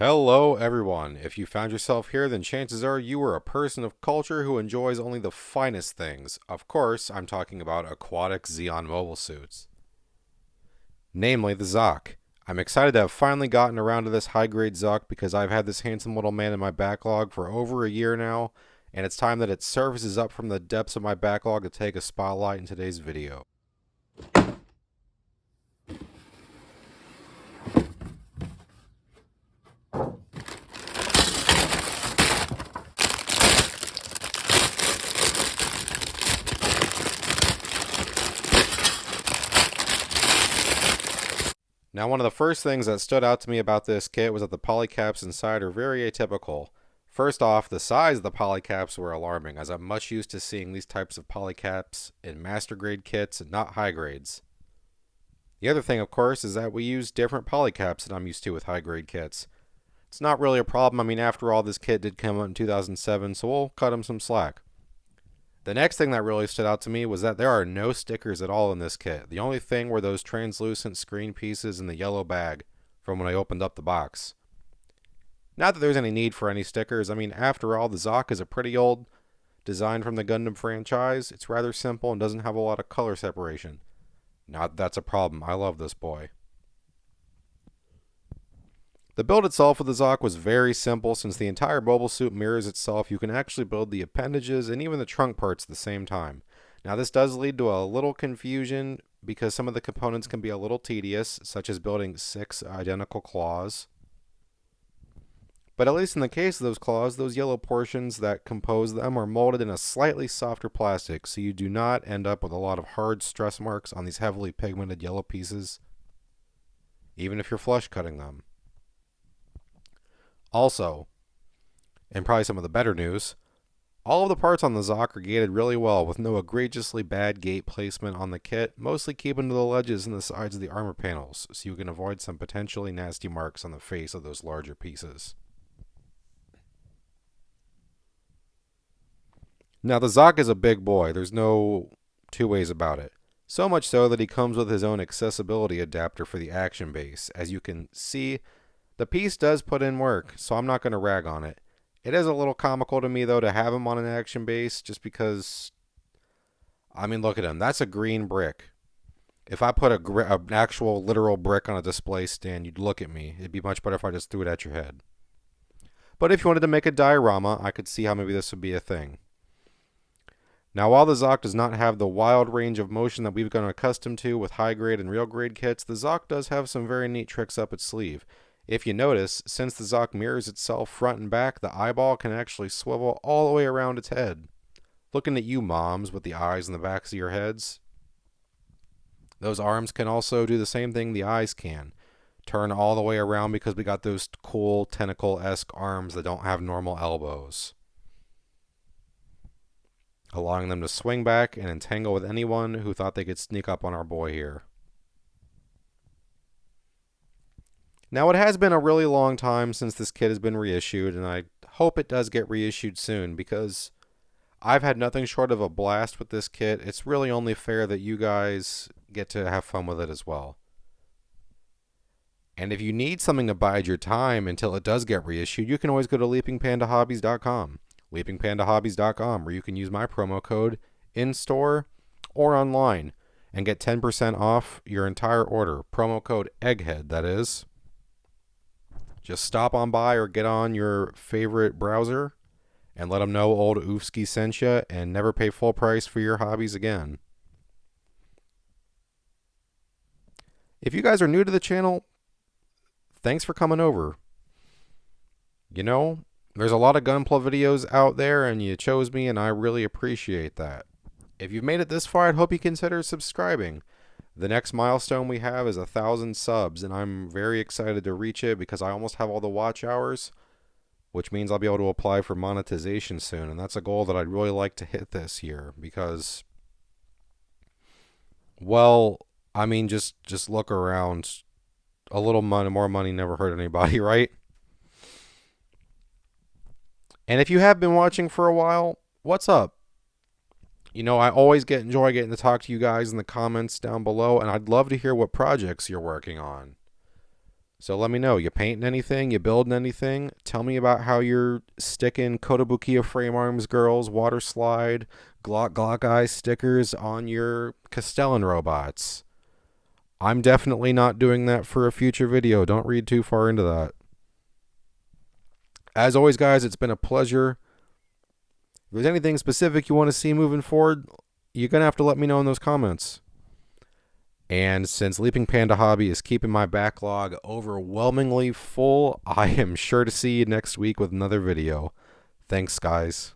Hello everyone. If you found yourself here, then chances are you are a person of culture who enjoys only the finest things. Of course, I'm talking about aquatic Xeon mobile suits. Namely the Zock. I'm excited to have finally gotten around to this high grade Zock because I've had this handsome little man in my backlog for over a year now, and it's time that it surfaces up from the depths of my backlog to take a spotlight in today's video. Now, one of the first things that stood out to me about this kit was that the polycaps inside are very atypical. First off, the size of the polycaps were alarming, as I'm much used to seeing these types of polycaps in master grade kits and not high grades. The other thing, of course, is that we use different polycaps than I'm used to with high grade kits. It's not really a problem. I mean, after all, this kit did come out in 2007, so we'll cut him some slack. The next thing that really stood out to me was that there are no stickers at all in this kit. The only thing were those translucent screen pieces in the yellow bag from when I opened up the box. Not that there's any need for any stickers. I mean, after all, the Zock is a pretty old design from the Gundam franchise. It's rather simple and doesn't have a lot of color separation. Not that that's a problem. I love this boy. The build itself of the Zock was very simple. Since the entire mobile suit mirrors itself, you can actually build the appendages and even the trunk parts at the same time. Now, this does lead to a little confusion because some of the components can be a little tedious, such as building 6 identical claws. But at least in the case of those claws, those yellow portions that compose them are molded in a slightly softer plastic, so you do not end up with a lot of hard stress marks on these heavily pigmented yellow pieces, even if you're flush cutting them. Also, and probably some of the better news, all of the parts on the Zock are gated really well with no egregiously bad gate placement on the kit, mostly keeping to the ledges and the sides of the armor panels, so you can avoid some potentially nasty marks on the face of those larger pieces. Now, the Zock is a big boy. There's no two ways about it. So much so that he comes with his own accessibility adapter for the action base. As you can see, the piece does put in work, so I'm not going to rag on it. It is a little comical to me, though, to have him on an action base, just because, I mean, look at him. That's a green brick. If I put an actual literal brick on a display stand, you'd look at me. It'd be much better if I just threw it at your head. But if you wanted to make a diorama, I could see how maybe this would be a thing. Now, while the Zock does not have the wild range of motion that we've gotten accustomed to with high grade and real grade kits, the Zock does have some very neat tricks up its sleeve. If you notice, since the Zock mirrors itself front and back, the eyeball can actually swivel all the way around its head. Looking at you moms with the eyes in the backs of your heads. Those arms can also do the same thing the eyes can. Turn all the way around because we got those cool tentacle-esque arms that don't have normal elbows, allowing them to swing back and entangle with anyone who thought they could sneak up on our boy here. Now, it has been a really long time since this kit has been reissued, and I hope it does get reissued soon because I've had nothing short of a blast with this kit. It's really only fair that you guys get to have fun with it as well. And if you need something to bide your time until it does get reissued, you can always go to leapingpandahobbies.com. leapingpandahobbies.com, where you can use my promo code in-store or online and get 10% off your entire order. Promo code EGGHEAD, that is. Just stop on by or get on your favorite browser and let them know old Oofsky sent you, and never pay full price for your hobbies again. If you guys are new to the channel, thanks for coming over. You know, there's a lot of Gunpla videos out there, and you chose me, and I really appreciate that. If you've made it this far, I'd hope you consider subscribing. The next milestone we have is 1,000 subs, and I'm very excited to reach it because I almost have all the watch hours, which means I'll be able to apply for monetization soon, and that's a goal that I'd really like to hit this year because, well, I mean, just look around. A little money, more money never hurt anybody, right? And if you have been watching for a while, what's up? You know, I always enjoy getting to talk to you guys in the comments down below, and I'd love to hear what projects you're working on. So let me know. You painting anything? You building anything? Tell me about how you're sticking Kotobukiya frame arms girls, water slide, Glock Glock eye stickers on your Castellan robots. I'm definitely not doing that for a future video. Don't read too far into that. As always, guys, it's been a pleasure. If there's anything specific you want to see moving forward, you're going to have to let me know in those comments. And since Leaping Panda Hobby is keeping my backlog overwhelmingly full, I am sure to see you next week with another video. Thanks, guys.